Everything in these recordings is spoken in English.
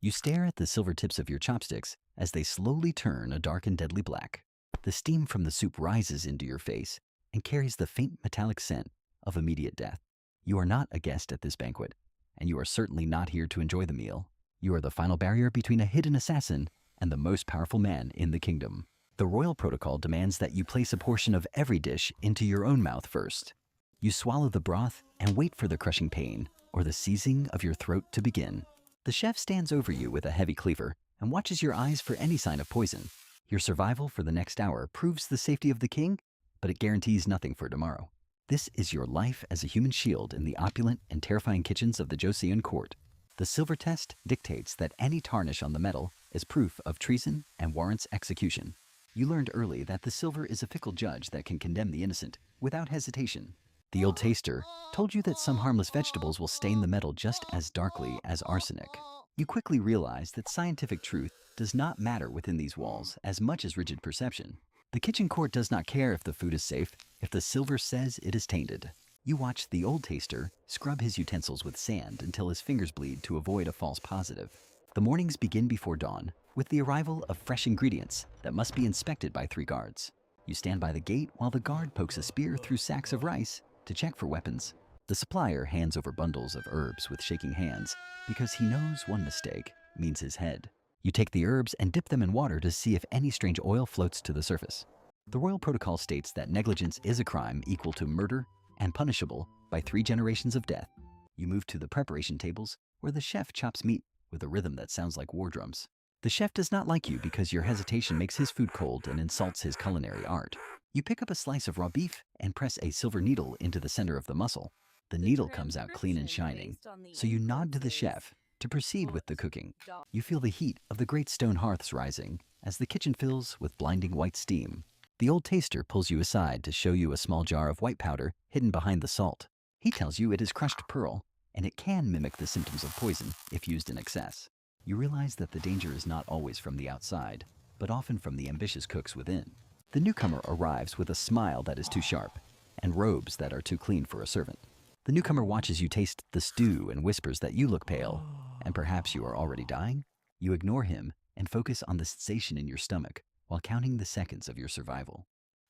You stare at the silver tips of your chopsticks as they slowly turn a dark and deadly black. The steam from the soup rises into your face and carries the faint metallic scent of immediate death. You are not a guest at this banquet, and you are certainly not here to enjoy the meal. You are the final barrier between a hidden assassin and the most powerful man in the kingdom. The royal protocol demands that you place a portion of every dish into your own mouth first. You swallow the broth and wait for the crushing pain or the seizing of your throat to begin. The chef stands over you with a heavy cleaver and watches your eyes for any sign of poison. Your survival for the next hour proves the safety of the king, but it guarantees nothing for tomorrow. This is your life as a human shield in the opulent and terrifying kitchens of the Joseon court. The silver test dictates that any tarnish on the metal is proof of treason and warrants execution. You learned early that the silver is a fickle judge that can condemn the innocent without hesitation. The old taster told you that some harmless vegetables will stain the metal just as darkly as arsenic. You quickly realize that scientific truth does not matter within these walls as much as rigid perception. The kitchen court does not care if the food is safe, if the silver says it is tainted. You watch the old taster scrub his utensils with sand until his fingers bleed to avoid a false positive. The mornings begin before dawn with the arrival of fresh ingredients that must be inspected by 3 guards. You stand by the gate while the guard pokes a spear through sacks of rice to check for weapons. The supplier hands over bundles of herbs with shaking hands because he knows one mistake means his head. You take the herbs and dip them in water to see if any strange oil floats to the surface. The royal protocol states that negligence is a crime equal to murder and punishable by 3 generations of death. You move to the preparation tables where the chef chops meat with a rhythm that sounds like war drums. The chef does not like you because your hesitation makes his food cold and insults his culinary art. You pick up a slice of raw beef and press a silver needle into the center of the muscle. The needle comes out clean and shining, so you nod to the chef to proceed with the cooking. You feel the heat of the great stone hearths rising as the kitchen fills with blinding white steam. The old taster pulls you aside to show you a small jar of white powder hidden behind the salt. He tells you it is crushed pearl, and it can mimic the symptoms of poison if used in excess. You realize that the danger is not always from the outside, but often from the ambitious cooks within. The newcomer arrives with a smile that is too sharp and robes that are too clean for a servant. The newcomer watches you taste the stew and whispers that you look pale, and perhaps you are already dying. You ignore him and focus on the sensation in your stomach while counting the seconds of your survival.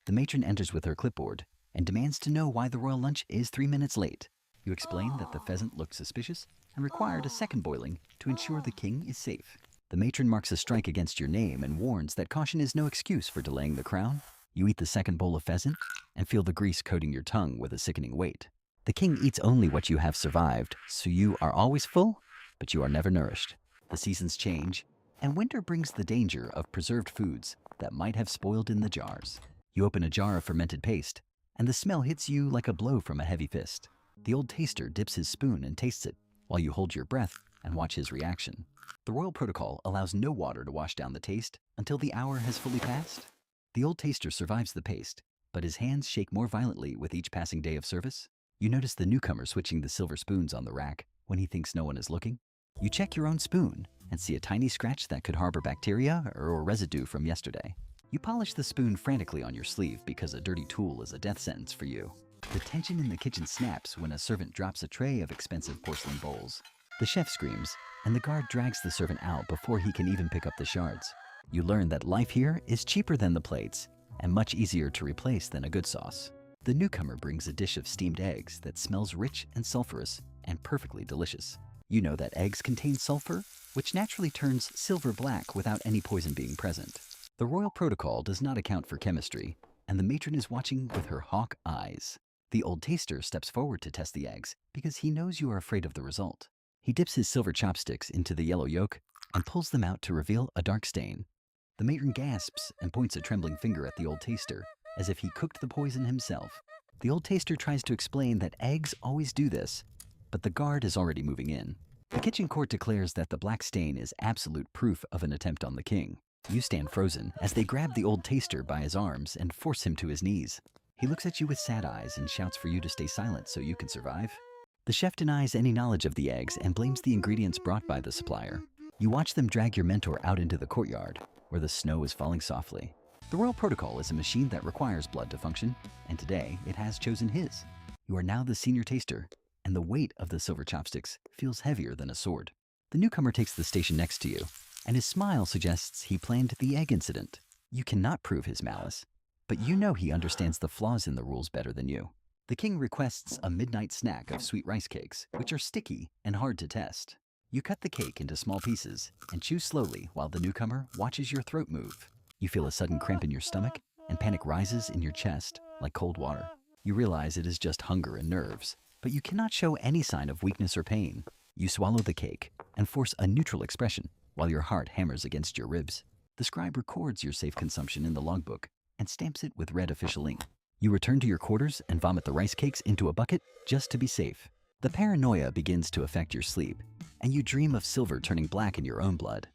The matron enters with her clipboard and demands to know why the royal lunch is 3 minutes late. You explain that the pheasant looked suspicious and required a second boiling to ensure the king is safe. The matron marks a strike against your name and warns that caution is no excuse for delaying the crown. You eat the second bowl of pheasant and feel the grease coating your tongue with a sickening weight. The king eats only what you have survived, so you are always full, but you are never nourished. The seasons change, and winter brings the danger of preserved foods that might have spoiled in the jars. You open a jar of fermented paste, and the smell hits you like a blow from a heavy fist. The old taster dips his spoon and tastes it, while you hold your breath and watch his reaction. The royal protocol allows no water to wash down the taste until the hour has fully passed. The old taster survives the paste, but his hands shake more violently with each passing day of service. You notice the newcomer switching the silver spoons on the rack when he thinks no one is looking. You check your own spoon and see a tiny scratch that could harbor bacteria or residue from yesterday. You polish the spoon frantically on your sleeve because a dirty tool is a death sentence for you. The tension in the kitchen snaps when a servant drops a tray of expensive porcelain bowls. The chef screams, and the guard drags the servant out before he can even pick up the shards. You learn that life here is cheaper than the plates and much easier to replace than a good sauce. The newcomer brings a dish of steamed eggs that smells rich and sulfurous and perfectly delicious. You know that eggs contain sulfur, which naturally turns silver black without any poison being present. The royal protocol does not account for chemistry, and the matron is watching with her hawk eyes. The old taster steps forward to test the eggs because he knows you are afraid of the result. He dips his silver chopsticks into the yellow yolk and pulls them out to reveal a dark stain. The matron gasps and points a trembling finger at the old taster, as if he cooked the poison himself. The old taster tries to explain that eggs always do this, but the guard is already moving in. The kitchen court declares that the black stain is absolute proof of an attempt on the king. You stand frozen as they grab the old taster by his arms and force him to his knees. He looks at you with sad eyes and shouts for you to stay silent so you can survive. The chef denies any knowledge of the eggs and blames the ingredients brought by the supplier. You watch them drag your mentor out into the courtyard, where the snow is falling softly. The royal protocol is a machine that requires blood to function, and today it has chosen his. You are now the senior taster, and the weight of the silver chopsticks feels heavier than a sword. The newcomer takes the station next to you, and his smile suggests he planned the egg incident. You cannot prove his malice, but you know he understands the flaws in the rules better than you. The king requests a midnight snack of sweet rice cakes, which are sticky and hard to test. You cut the cake into small pieces and chew slowly while the newcomer watches your throat move. You feel a sudden cramp in your stomach and panic rises in your chest like cold water. You realize it is just hunger and nerves, but you cannot show any sign of weakness or pain. You swallow the cake and force a neutral expression while your heart hammers against your ribs. The scribe records your safe consumption in the logbook and stamps it with red official ink. You return to your quarters and vomit the rice cakes into a bucket just to be safe. The paranoia begins to affect your sleep, and you dream of silver turning black in your own blood.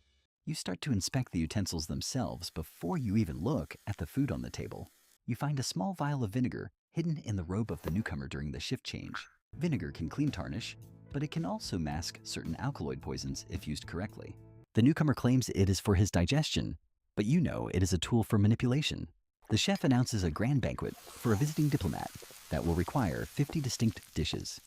You start to inspect the utensils themselves before you even look at the food on the table. You find a small vial of vinegar hidden in the robe of the newcomer during the shift change. Vinegar can clean tarnish, but it can also mask certain alkaloid poisons if used correctly. The newcomer claims it is for his digestion, but you know it is a tool for manipulation. The chef announces a grand banquet for a visiting diplomat that will require 50 distinct dishes.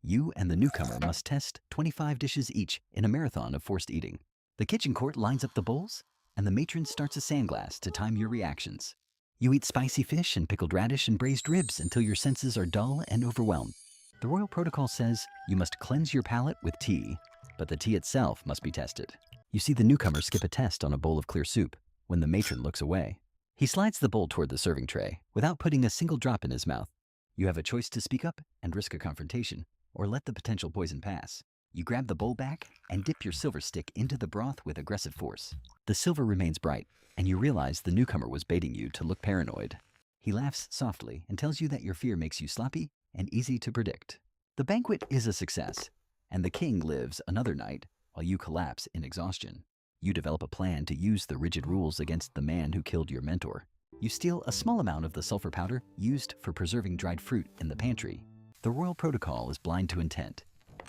You and the newcomer must test 25 dishes each in a marathon of forced eating. The kitchen court lines up the bowls, and the matron starts a sandglass to time your reactions. You eat spicy fish and pickled radish and braised ribs until your senses are dull and overwhelmed. The royal protocol says you must cleanse your palate with tea, but the tea itself must be tested. You see the newcomer skip a test on a bowl of clear soup when the matron looks away. He slides the bowl toward the serving tray without putting a single drop in his mouth. You have a choice to speak up and risk a confrontation, or let the potential poison pass. You grab the bowl back and dip your silver stick into the broth with aggressive force. The silver remains bright, and you realize the newcomer was baiting you to look paranoid. He laughs softly and tells you that your fear makes you sloppy and easy to predict. The banquet is a success, and the king lives another night while you collapse in exhaustion. You develop a plan to use the rigid rules against the man who killed your mentor. You steal a small amount of the sulfur powder used for preserving dried fruit in the pantry. The royal protocol is blind to intent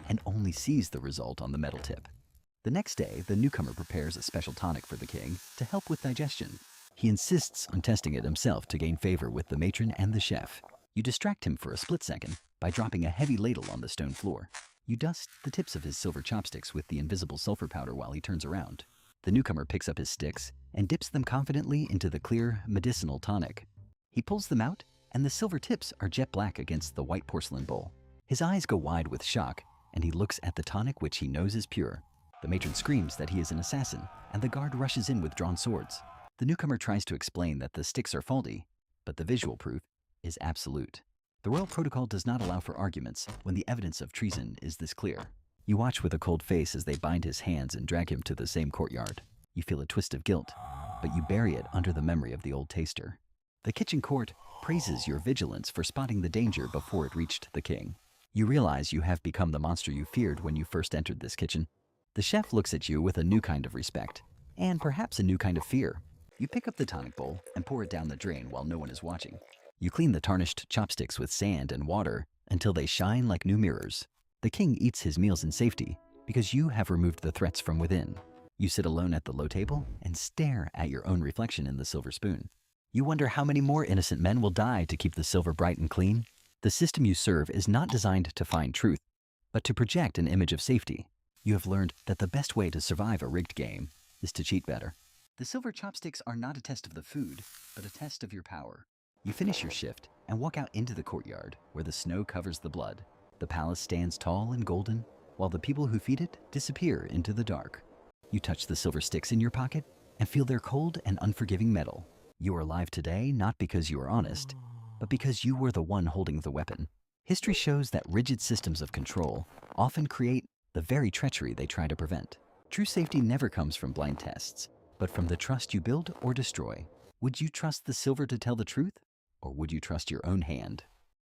and only sees the result on the metal tip. The next day, the newcomer prepares a special tonic for the king to help with digestion. He insists on testing it himself to gain favor with the matron and the chef. You distract him for a split second by dropping a heavy ladle on the stone floor. You dust the tips of his silver chopsticks with the invisible sulfur powder while he turns around. The newcomer picks up his sticks and dips them confidently into the clear, medicinal tonic. He pulls them out, and the silver tips are jet black against the white porcelain bowl. His eyes go wide with shock, and he looks at the tonic which he knows is pure. The matron screams that he is an assassin, and the guard rushes in with drawn swords. The newcomer tries to explain that the sticks are faulty, but the visual proof is absolute. The royal protocol does not allow for arguments when the evidence of treason is this clear. You watch with a cold face as they bind his hands and drag him to the same courtyard. You feel a twist of guilt, but you bury it under the memory of the old taster. The kitchen court praises your vigilance for spotting the danger before it reached the king. You realize you have become the monster you feared when you first entered this kitchen. The chef looks at you with a new kind of respect, and perhaps a new kind of fear. You pick up the tonic bowl and pour it down the drain while no one is watching. You clean the tarnished chopsticks with sand and water until they shine like new mirrors. The king eats his meals in safety because you have removed the threats from within. You sit alone at the low table and stare at your own reflection in the silver spoon. You wonder how many more innocent men will die to keep the silver bright and clean. The system you serve is not designed to find truth, but to project an image of safety. You have learned that the best way to survive a rigged game is to cheat better. The silver chopsticks are not a test of the food, but a test of your power. You finish your shift and walk out into the courtyard where the snow covers the blood. The palace stands tall and golden, while the people who feed it disappear into the dark. You touch the silver sticks in your pocket and feel their cold and unforgiving metal. You are alive today not because you are honest, but because you were the one holding the weapon. History shows that rigid systems of control often create the very treachery they try to prevent. True safety never comes from blind tests, but from the trust you build or destroy. Would you trust the silver to tell the truth, or would you trust your own hand?